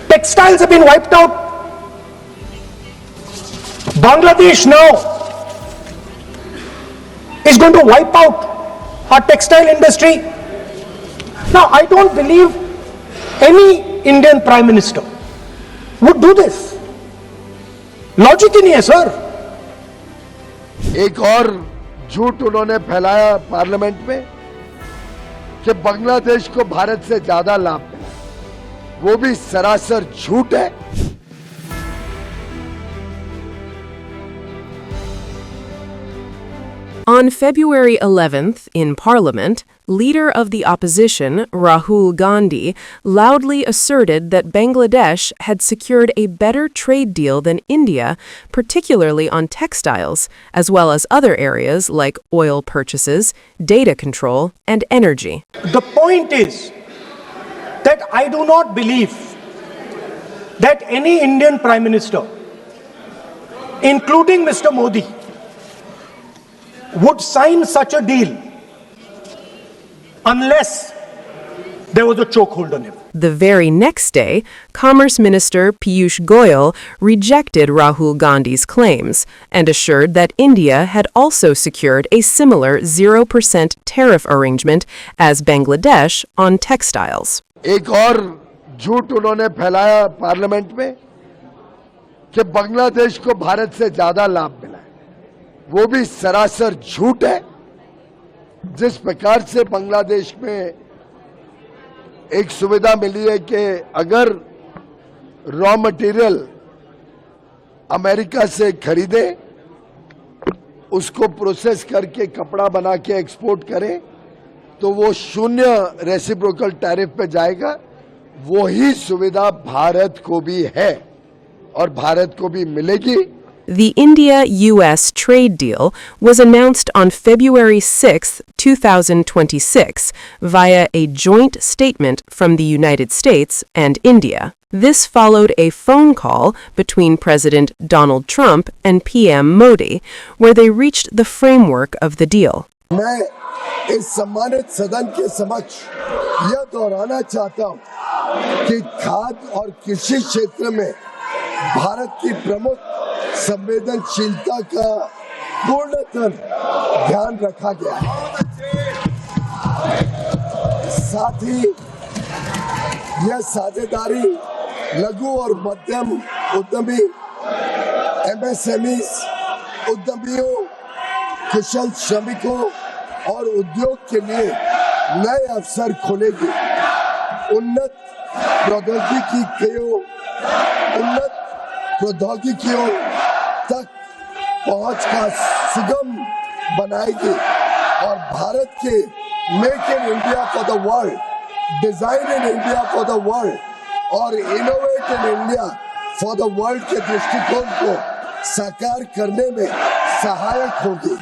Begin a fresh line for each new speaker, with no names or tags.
Textiles have been wiped out. Bangladesh now is going to wipe out our textile industry. Now, I don't believe any Indian Prime Minister would do this. Logic ही नहीं है sir.
एक और झूठ उन्होंने फैलाया parliament में कि बांग्लादेश को भारत से ज्यादा लाभ मिला. वो भी सरासर झूठ है.
On February 11th, in Parliament, leader of the opposition, Rahul Gandhi, loudly asserted that Bangladesh had secured a better trade deal than India, particularly on textiles, as well as other areas like oil purchases, data control, and energy.
The point is that I do not believe that any Indian Prime Minister, including Mr. Modi, would sign such a deal unless there was a chokehold on him.
The very next day, Commerce Minister Piyush Goyal rejected Rahul Gandhi's claims and assured that India had also secured a similar 0% tariff arrangement as Bangladesh on textiles.
एक और झूठ उन्होंने फैलाया parliament में कि बांग्लादेश को भारत से ज्यादा लाभ मिला है. वो भी सरासर झूठ है. जिस प्रकार से बांग्लादेश में एक सुविधा मिली है कि अगर रॉ मटेरियल अमेरिका से खरीदे, उसको प्रोसेस करके कपड़ा बना के एक्सपोर्ट करें, तो वो 0 रेसिप्रोकल टैरिफ पे जाएगा. वही सुविधा भारत को भी है और भारत को भी मिलेगी.
The India-US trade deal was announced on February 6, 2026, via a joint statement from the United States and India. This followed a phone call between President Donald Trump and PM Modi, where they reached the framework of the deal.
मैं इस सम्मानित सदन के समक्ष यह दोहराना चाहता हूं कि खाद्य और कृषि क्षेत्र में भारत की प्रमुख संवेदनशीलता का पूर्णतः ध्यान रखा गया है. साथ ही यह साझेदारी लघु और मध्यम उद्यमी, MSMEs, उद्यमियों, कुशल श्रमिकों और उद्योग के लिए नए अवसर खोलेगी. उन्नत प्रौद्योगिकियों तक पहुंच का सुगम बनाएगी और भारत के make in India for the world, design in India for the world और innovate in India for the world के दृष्टिकोण को साकार करने में सहायक होगी.